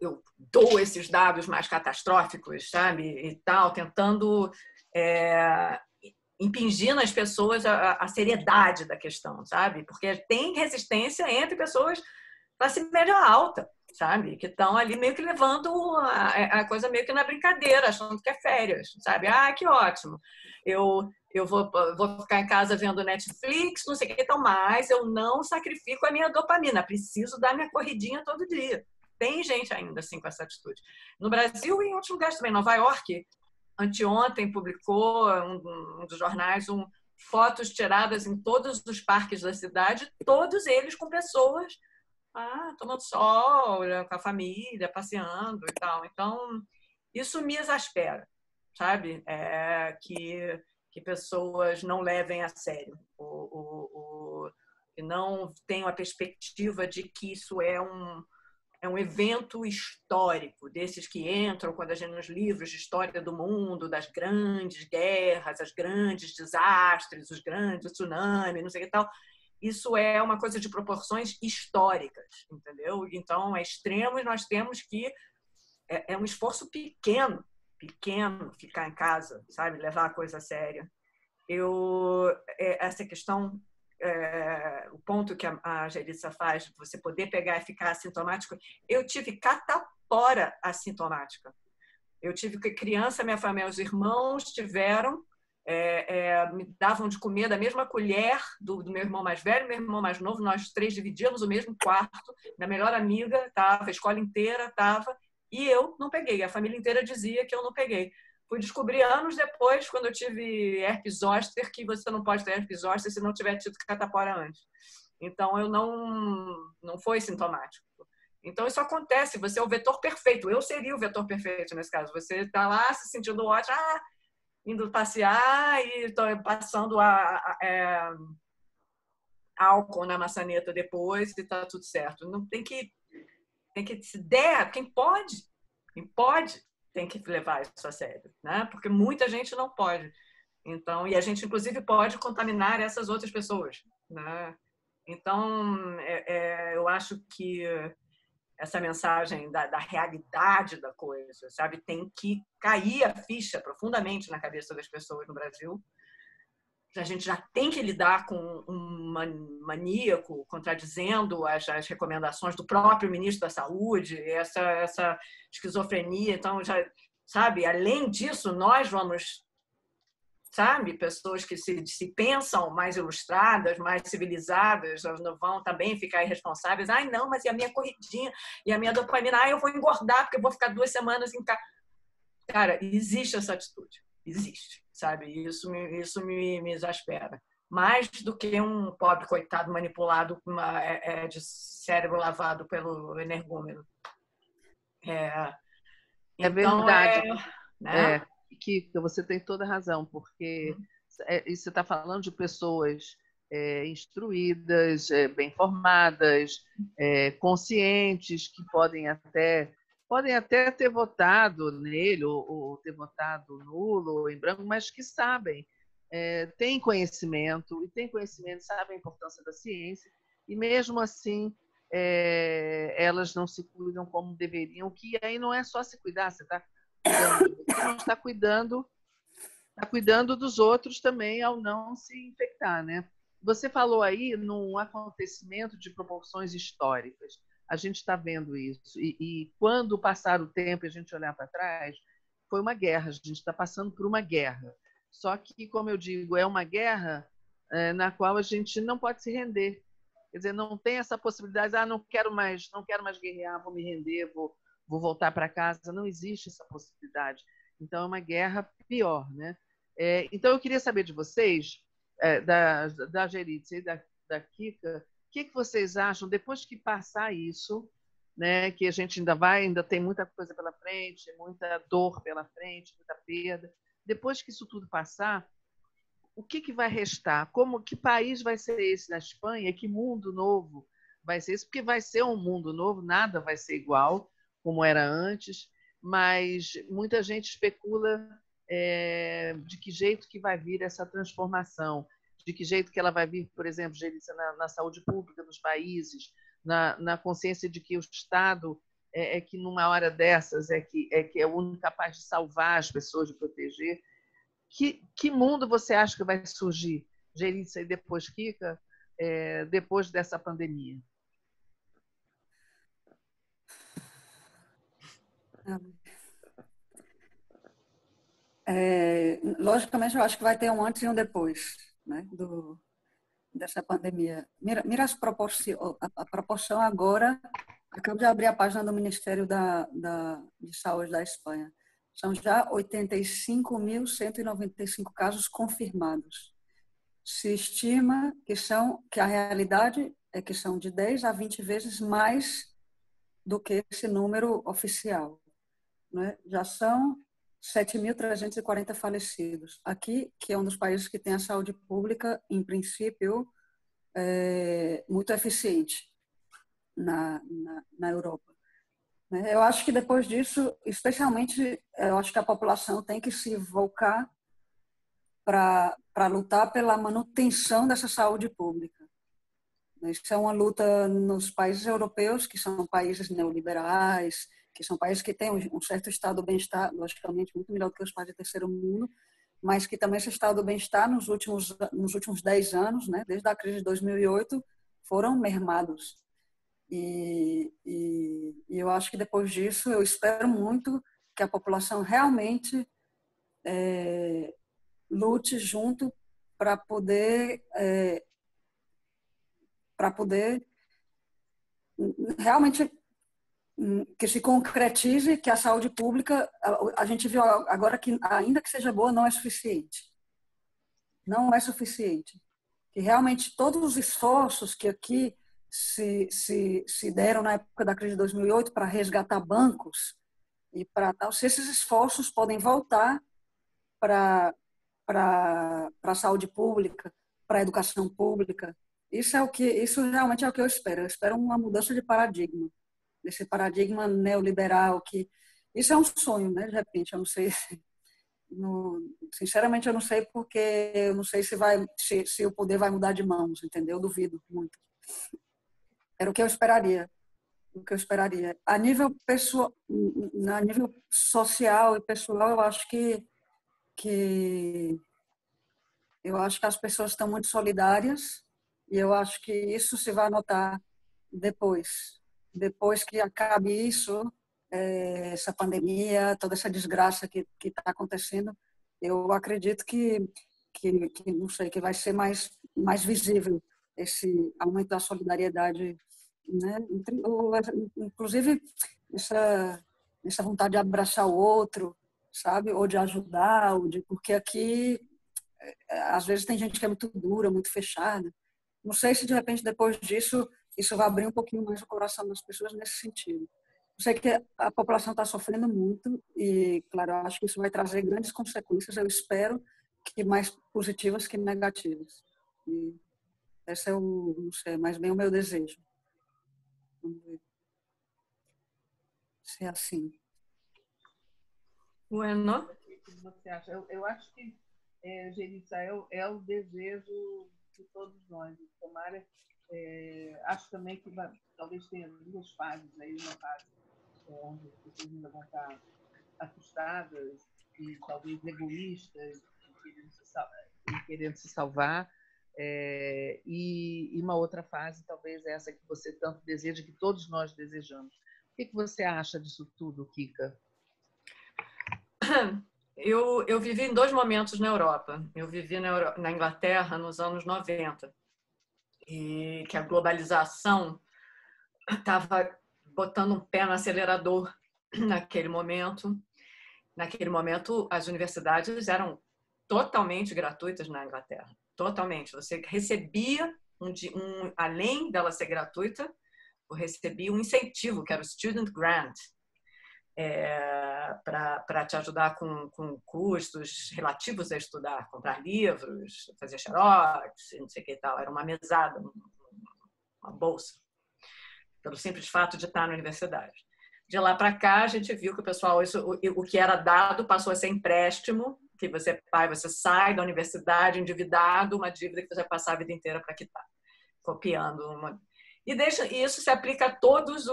eu dou esses dados mais catastróficos, sabe, e tal, tentando impingir nas pessoas a seriedade da questão, sabe, porque tem resistência entre pessoas classe média alta, sabe, que estão ali meio que levando a coisa meio que na brincadeira, achando que é férias, sabe, que ótimo, eu vou ficar em casa vendo Netflix, não sei o que, então, mas eu não sacrifico a minha dopamina, preciso dar minha corridinha todo dia. Tem gente ainda assim com essa atitude. No Brasil e em outros lugares também. Nova York, anteontem, publicou um dos jornais fotos tiradas em todos os parques da cidade, todos eles com pessoas tomando sol, com a família, passeando e tal. Então, isso me exaspera, sabe? Que pessoas não levem a sério, que não tenham a perspectiva de que isso é um evento histórico, desses que entram quando a gente nos livros de história do mundo, das grandes guerras, os grandes desastres, os grandes tsunamis, não sei o que tal. Isso é uma coisa de proporções históricas, entendeu? Então, é extremo e nós temos que... É um esforço pequeno ficar em casa, sabe? Levar a coisa a sério. Essa questão... o ponto que a Geritza faz de você poder pegar e ficar assintomático, eu tive catapora assintomática. Eu tive que criança, minha família, os irmãos tiveram, me davam de comer da mesma colher do meu irmão mais velho, meu irmão mais novo, nós três dividíamos o mesmo quarto, minha melhor amiga estava, a escola inteira estava, e eu não peguei, a família inteira dizia que eu não peguei. Fui descobrir anos depois, quando eu tive herpes zoster, que você não pode ter herpes zoster se não tiver tido catapora antes. Então, eu não foi sintomático. Então, isso acontece. Você é o vetor perfeito. Eu seria o vetor perfeito nesse caso. Você está lá se sentindo ótimo, indo passear e passando álcool na maçaneta depois e está tudo certo. Não tem que se der. Quem pode, tem que levar isso a sério, né? Porque muita gente não pode. Então, e a gente, inclusive, pode contaminar essas outras pessoas, né? Então, eu acho que essa mensagem da realidade da coisa, sabe, tem que cair a ficha profundamente na cabeça das pessoas no Brasil. A gente já tem que lidar com um maníaco contradizendo as recomendações do próprio ministro da Saúde, essa esquizofrenia. Então, já, sabe, além disso, nós vamos, sabe, pessoas que se pensam mais ilustradas, mais civilizadas, não vão também ficar irresponsáveis. Ai, não, mas e a minha corridinha? E a minha dopamina? Ai, eu vou engordar porque eu vou ficar 2 semanas em casa. Cara, existe essa atitude. Existe, sabe? Isso me exaspera. Mais do que um pobre coitado manipulado de cérebro lavado pelo energúmeno. Então, verdade. Né? Kika, você tem toda a razão, porque você está falando de pessoas instruídas, bem formadas, conscientes, que podem até ter votado nele, ou ter votado nulo ou em branco, mas que sabem, têm conhecimento, sabem a importância da ciência, e mesmo assim elas não se cuidam como deveriam, que aí não é só se cuidar, você está cuidando, está cuidando dos outros também ao não se infectar, né? Você falou aí num acontecimento de proporções históricas. A gente está vendo isso. E quando passar o tempo e a gente olhar para trás, foi uma guerra. A gente está passando por uma guerra. Só que, como eu digo, é uma guerra na qual a gente não pode se render. Quer dizer, não tem essa possibilidade, não quero mais guerrear, vou me render, vou voltar para casa. Não existe essa possibilidade. Então, é uma guerra pior, né? Então, eu queria saber de vocês, da Geritza e da Kika, o que vocês acham, depois que passar isso, né, que a gente ainda tem muita coisa pela frente, muita dor pela frente, muita perda. Depois que isso tudo passar, o que vai restar? Que país vai ser esse na Espanha? Que mundo novo vai ser esse? Porque vai ser um mundo novo, nada vai ser igual como era antes, mas muita gente especula de que jeito que vai vir essa transformação, de que jeito que ela vai vir, por exemplo, na saúde pública dos países, na consciência de que o Estado que numa hora dessas que é o único capaz de salvar as pessoas, de proteger. Que mundo você acha que vai surgir, Geritza e depois Kika, depois dessa pandemia? Logicamente, eu acho que vai ter um antes e um depois, né, dessa pandemia. Mira a proporção agora. Acabo de abrir a página do Ministério de Saúde da Espanha. São já 85.195 casos confirmados. Se estima que a realidade é que são de 10 a 20 vezes mais do que esse número oficial, né? Já são 7.340 falecidos. Aqui, que é um dos países que tem a saúde pública, em princípio, muito eficiente na Europa. Eu acho que depois disso, especialmente, eu acho que a população tem que se volcar para lutar pela manutenção dessa saúde pública. Isso é uma luta nos países europeus, que são países neoliberais, que são países que têm um certo estado do bem-estar, logicamente, muito melhor do que os países do terceiro mundo, mas que também esse estado do bem-estar nos últimos 10 anos, né, desde a crise de 2008, foram mermados. E eu acho que depois disso, eu espero muito que a população realmente lute junto para poder realmente que se concretize que a saúde pública, a gente viu agora que, ainda que seja boa, não é suficiente. Não é suficiente. que realmente todos os esforços que aqui se deram na época da crise de 2008 para resgatar bancos e para tal, se esses esforços podem voltar para a saúde pública, para a educação pública. Isso realmente é o que eu espero. Eu espero uma mudança de paradigma, desse paradigma neoliberal que isso é um sonho, né? De repente, eu não sei, sinceramente eu não sei porque eu não sei se o poder vai mudar de mãos, entendeu? Eu duvido muito. Era o que eu esperaria. O que eu esperaria. A nível pessoal, a nível social e pessoal, eu acho que as pessoas estão muito solidárias e eu acho que isso se vai notar depois que acabe isso, essa pandemia, toda essa desgraça que está acontecendo. Eu acredito que não sei, que vai ser mais visível esse aumento da solidariedade, né? Inclusive essa vontade de abraçar o outro, sabe, ou de ajudar, porque aqui às vezes tem gente que é muito dura, muito fechada. Não sei se de repente depois disso isso vai abrir um pouquinho mais o coração das pessoas nesse sentido. Eu sei que a população está sofrendo muito e, claro, eu acho que isso vai trazer grandes consequências. Eu espero que mais positivas que negativas. E esse é não sei, mais bem o meu desejo. Vamos ver se é assim. Bueno. O que você acha? Eu acho que, Geritza, é o desejo de todos nós. Tomara, acho também que talvez tenha duas fases aí, uma fase onde as pessoas ainda vão estar assustadas e talvez egoístas e querendo se salvar, e uma outra fase, talvez essa que você tanto deseja, que todos nós desejamos. O que você acha disso tudo, Kika? Eu vivi em 2 momentos na Europa. Eu vivi na Inglaterra nos anos 90, e que a globalização estava botando um pé no acelerador naquele momento. Naquele momento, as universidades eram totalmente gratuitas na Inglaterra. Totalmente. Você recebia, além dela ser gratuita, você recebia um incentivo, que era o Student Grant, para te ajudar com custos relativos a estudar, comprar livros, fazer xerox, não sei o que e tal. Era uma mesada, uma bolsa, pelo simples fato de estar na universidade. De lá para cá, a gente viu que o pessoal, o que era dado passou a ser empréstimo, que você sai da universidade endividado, uma dívida que você vai passar a vida inteira para quitar, copiando. E isso se aplica a todos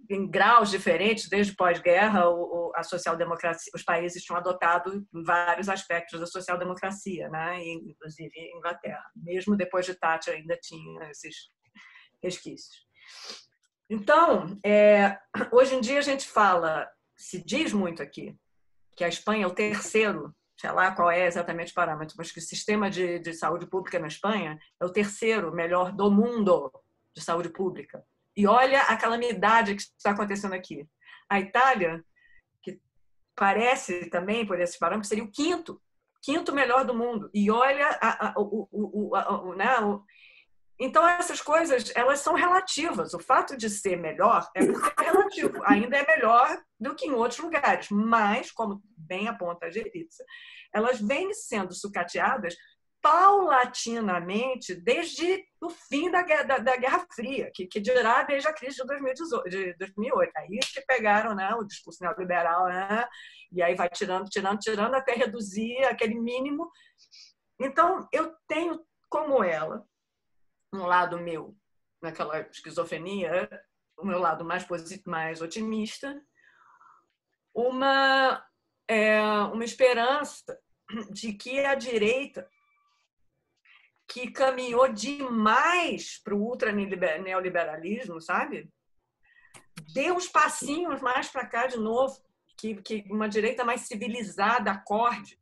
em graus diferentes, desde pós-guerra, a social-democracia, os países tinham adotado vários aspectos da social-democracia, né? Inclusive a Inglaterra. Mesmo depois de Thatcher, ainda tinha esses resquícios. Então, hoje em dia a gente se diz muito aqui, que a Espanha é o terceiro, sei lá qual é exatamente o parâmetro, mas que o sistema de saúde pública na Espanha é o terceiro melhor do mundo de saúde pública. E olha a calamidade que está acontecendo aqui. A Itália, que parece também, por esse parâmetro, seria o quinto melhor do mundo. E olha então, essas coisas, elas são relativas. O fato de ser melhor é porque é relativo. Ainda é melhor do que em outros lugares. Mas, como bem aponta a Geritza, elas vêm sendo sucateadas paulatinamente desde o fim da Guerra Fria, que dirá desde a crise de 2008. Aí que pegaram, né, o discurso neoliberal, né, e aí vai tirando até reduzir aquele mínimo. Então, eu tenho, como ela, um lado meu, naquela esquizofrenia, o meu lado mais otimista, uma esperança de que a direita, que caminhou demais para o ultra-neoliberalismo, sabe? Dê uns passinhos mais para cá de novo, que uma direita mais civilizada acorde,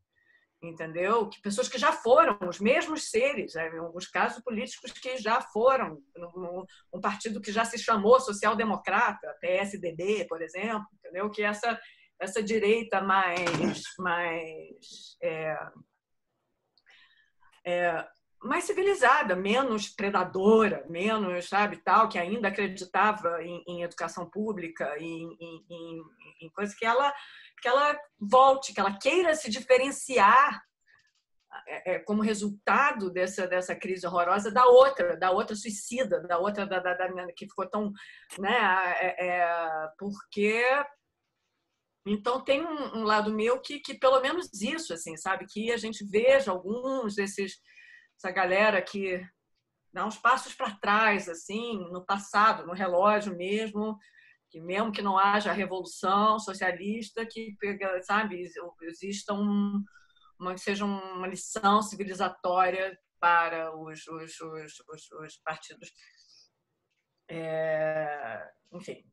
entendeu? Que pessoas que já foram, os mesmos seres, em alguns casos políticos que já foram, um partido que já se chamou social-democrata, PSDB, por exemplo, entendeu? Que essa direita mais mais civilizada, menos predadora, menos, sabe, tal, que ainda acreditava em educação pública, em coisas que ela volte, que ela queira se diferenciar como resultado dessa crise horrorosa da outra suicida, da outra que ficou tão, né, porque então tem um lado meu que pelo menos isso, assim, sabe, que a gente veja alguns essa galera que dá uns passos para trás, assim, no passado, no relógio mesmo, que mesmo que não haja revolução socialista, que sabe, exista seja uma lição civilizatória para os partidos. Enfim.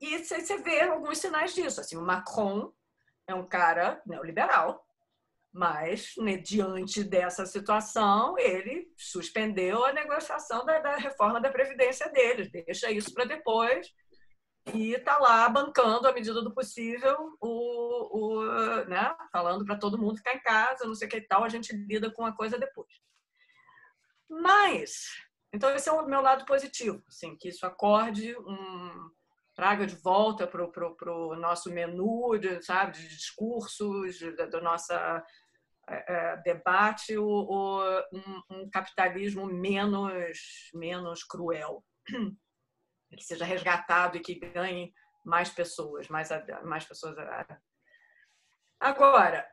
E você vê alguns sinais disso. Assim, o Macron é um cara neoliberal, mas, né, diante dessa situação, ele suspendeu a negociação da reforma da Previdência deles, deixa isso para depois, e está lá bancando, à medida do possível, né, falando para todo mundo ficar em casa, não sei o que e tal, a gente lida com a coisa depois. Mas, então esse é o meu lado positivo, assim, que isso acorde, traga de volta para o nosso menu de discursos, do nosso debate, um capitalismo menos cruel, que seja resgatado e que ganhe mais pessoas, mais pessoas. Agora,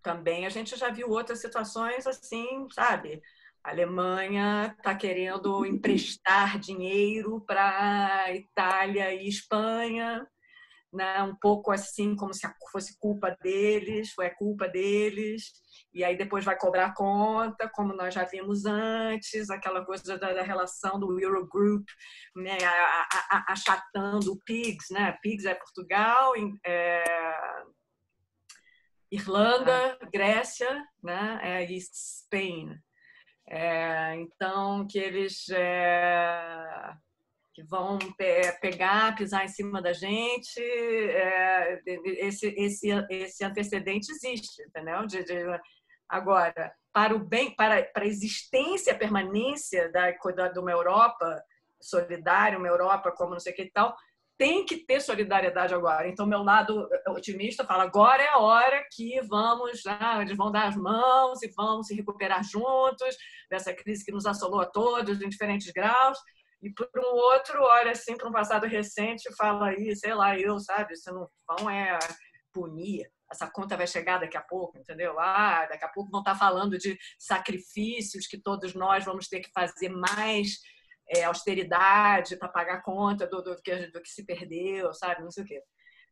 também a gente já viu outras situações assim, sabe? A Alemanha está querendo emprestar dinheiro para Itália e Espanha, né? Um pouco assim, como se fosse culpa deles, é culpa deles, e aí depois vai cobrar conta, como nós já vimos antes, aquela coisa da relação do Eurogroup, né? Achatando o PIGS, né? PIGS é Portugal, Irlanda, Grécia, né? E Espanha. Então, que eles que vão pegar, pisar em cima da gente, esse antecedente existe, entendeu? Agora, para o bem, para a existência, a permanência de uma Europa solidária, uma Europa como não sei o que e tal, tem que ter solidariedade agora. Então, meu lado otimista fala, agora é a hora que eles vão dar as mãos e vão se recuperar juntos dessa crise que nos assolou a todos em diferentes graus. E por um outro, olha assim para um passado recente e fala aí, sei lá, sabe, se não vão punir, essa conta vai chegar daqui a pouco, entendeu? Daqui a pouco vão estar falando de sacrifícios que todos nós vamos ter que fazer mais austeridade para pagar a conta do que se perdeu, sabe, não sei o quê.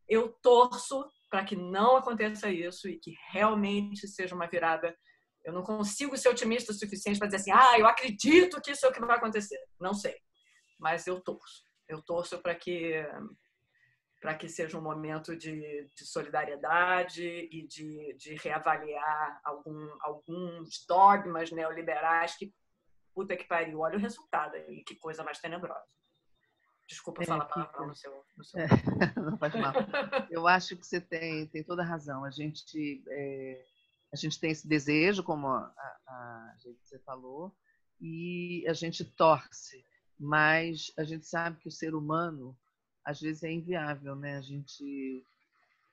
Eu torço para que não aconteça isso e que realmente seja uma virada. Eu não consigo ser otimista o suficiente para dizer assim, eu acredito que isso é o que vai acontecer. Não sei. Mas eu torço. Eu torço para que seja um momento de solidariedade e de reavaliar alguns dogmas neoliberais que, puta que pariu, olha o resultado aí, que coisa mais tenebrosa. Desculpa falar palavrão no seu... Não faz mal. Eu acho que você tem toda a razão. A gente tem esse desejo, como a gente você falou, e a gente torce. Mas a gente sabe que o ser humano, às vezes, é inviável, né? A gente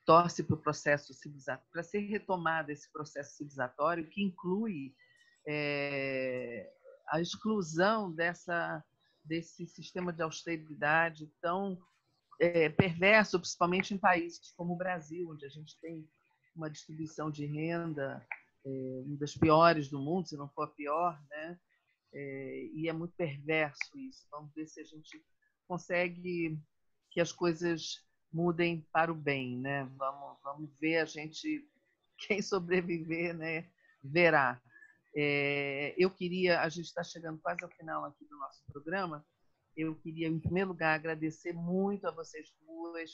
torce para o processo civilizatório, para ser retomado esse processo civilizatório, que inclui a exclusão desse sistema de austeridade tão perverso, principalmente em países como o Brasil, onde a gente tem uma distribuição de renda uma das piores do mundo, se não for a pior, né? E é muito perverso isso. Vamos ver se a gente consegue que as coisas mudem para o bem, né? Vamos ver, quem sobreviver, né, verá. A gente está chegando quase ao final aqui do nosso programa, eu queria, em primeiro lugar, agradecer muito a vocês duas,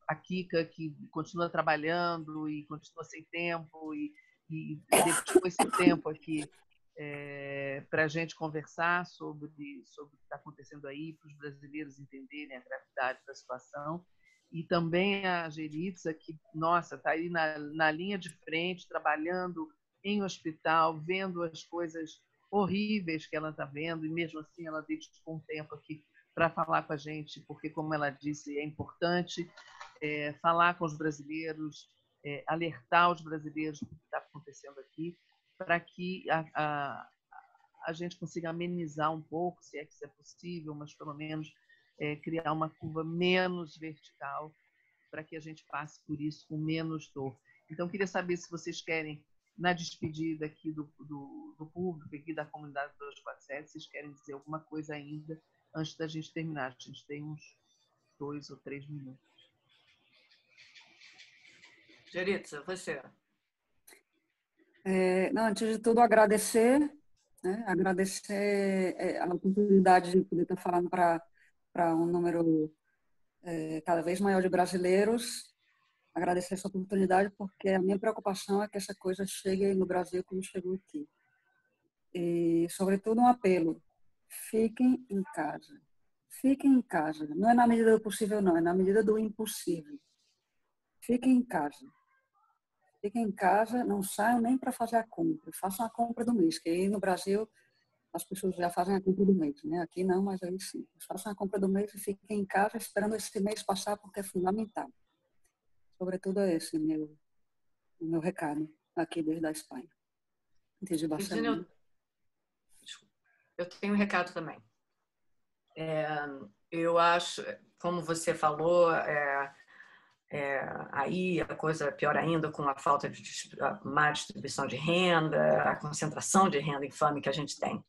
a Kika, que continua trabalhando e continua sem tempo, e dedicou esse tempo aqui para a gente conversar sobre o que está acontecendo aí, para os brasileiros entenderem a gravidade da situação. e também a Geritza, que, nossa, está aí na linha de frente, trabalhando em hospital, vendo as coisas horríveis que ela está vendo, e mesmo assim ela dedicou um tempo aqui para falar com a gente, porque, como ela disse, é importante falar com os brasileiros, alertar os brasileiros do que está acontecendo aqui, para que a gente consiga amenizar um pouco, se é que isso é possível, mas pelo menos criar uma curva menos vertical, para que a gente passe por isso com menos dor. Então, queria saber se vocês querem, na despedida aqui do público, aqui da comunidade 247, vocês querem dizer alguma coisa ainda antes da gente terminar. A gente tem uns 2 ou 3 minutos. Geritza, você. Não, antes de tudo, agradecer, né? Agradecer a oportunidade de poder estar falando para um número cada vez maior de brasileiros. Agradecer essa oportunidade, porque a minha preocupação é que essa coisa chegue no Brasil como chegou aqui. E, sobretudo, um apelo: fiquem em casa. Fiquem em casa. Não é na medida do possível, não, é na medida do impossível. Fiquem em casa. Fiquem em casa, não saiam nem para fazer a compra. Façam a compra do mês, que aí no Brasil as pessoas já fazem a compra do mês, né? Aqui não, mas aí sim. Façam a compra do mês e fiquem em casa esperando esse mês passar, porque é fundamental. Sobretudo é esse o meu recado aqui desde a Espanha, desde Barcelona. Eu tenho um recado também. Eu acho, como você falou, aí a coisa é pior ainda com a falta de má distribuição de renda, a concentração de renda infame que a gente tem.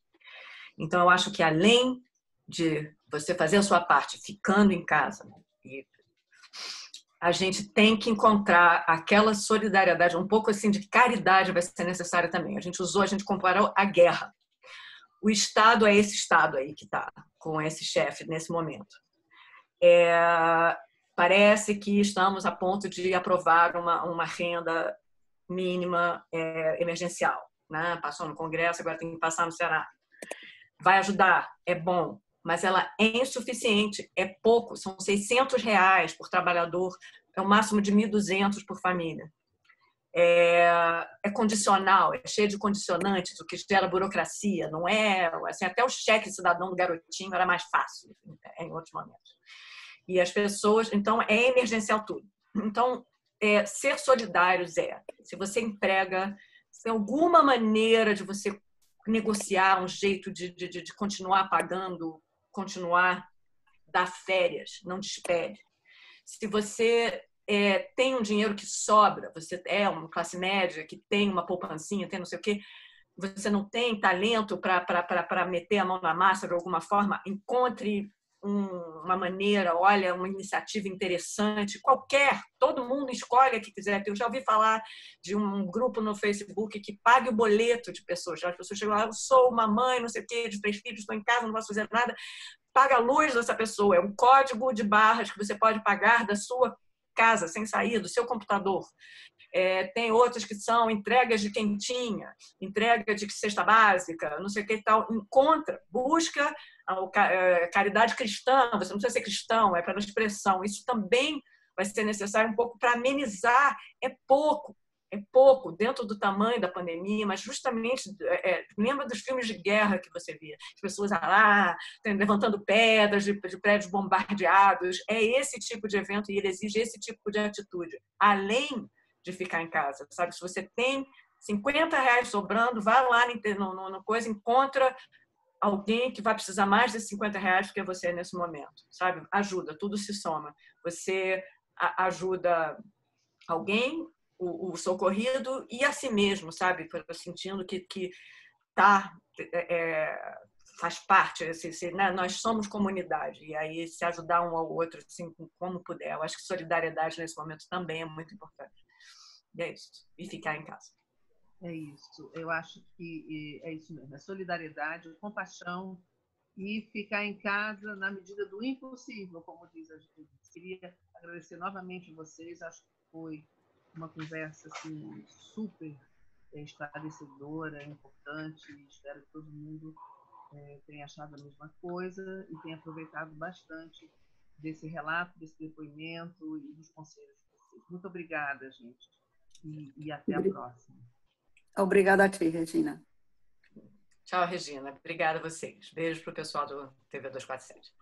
Então, eu acho que além de você fazer a sua parte ficando em casa, a gente tem que encontrar aquela solidariedade, um pouco assim de caridade vai ser necessária também. A gente comparou a guerra. O Estado é esse Estado aí que está com esse chefe nesse momento. Parece que estamos a ponto de aprovar uma renda mínima emergencial, né? Passou no Congresso, agora tem que passar no Senado. Vai ajudar, é bom, mas ela é insuficiente, é pouco, são R$600 por trabalhador, é o máximo de 1.200 por família. É condicional, é cheio de condicionantes, o que gera burocracia, não é assim, até o cheque cidadão do garotinho era mais fácil em outros momentos. E as pessoas, então, é emergencial tudo. Então, ser solidários se você emprega, se tem alguma maneira de você negociar um jeito de continuar pagando, continuar dar férias, não despede. Se você tem um dinheiro que sobra, você é uma classe média que tem uma poupancinha, tem não sei o quê, você não tem talento para meter a mão na massa de alguma forma, encontre uma maneira, olha, uma iniciativa interessante, qualquer, todo mundo escolhe a que quiser. Eu já ouvi falar de um grupo no Facebook que pague o boleto de pessoas. As pessoas chegam lá, eu sou uma mãe, não sei o quê, de 3 filhos, estou em casa, não posso fazer nada. Paga a luz dessa pessoa, é um código de barras que você pode pagar da sua casa, sem sair, do seu computador. Tem outras que são entregas de quentinha, entrega de cesta básica, não sei o que e tal. Encontra, busca a caridade cristã, você não precisa ser cristão, é pela expressão. Isso também vai ser necessário um pouco para amenizar. É pouco dentro do tamanho da pandemia, mas justamente lembra dos filmes de guerra que você via, as pessoas lá levantando pedras de prédios bombardeados. É esse tipo de evento e ele exige esse tipo de atitude, além de ficar em casa, sabe? Se você tem R$50 sobrando, vai lá no coisa, encontra alguém que vai precisar mais de R$50 do que você nesse momento, sabe? Ajuda, tudo se soma. Você ajuda alguém, o socorrido e a si mesmo, sabe? Sentindo que tá, faz parte, né? Nós somos comunidade, e aí se ajudar um ao outro, assim, como puder. Eu acho que solidariedade nesse momento também é muito importante. E é isso. E ficar em casa. É isso. Eu acho que é isso mesmo. É solidariedade, compaixão e ficar em casa na medida do impossível, como diz a gente. Queria agradecer novamente vocês. Acho que foi uma conversa assim, super esclarecedora, importante. Espero que todo mundo tenha achado a mesma coisa e tenha aproveitado bastante desse relato, desse depoimento e dos conselhos de vocês. Muito obrigada, gente. E até a próxima. Obrigada a ti, Regina. Tchau, Regina. Obrigada a vocês. Beijo para o pessoal do TV 247.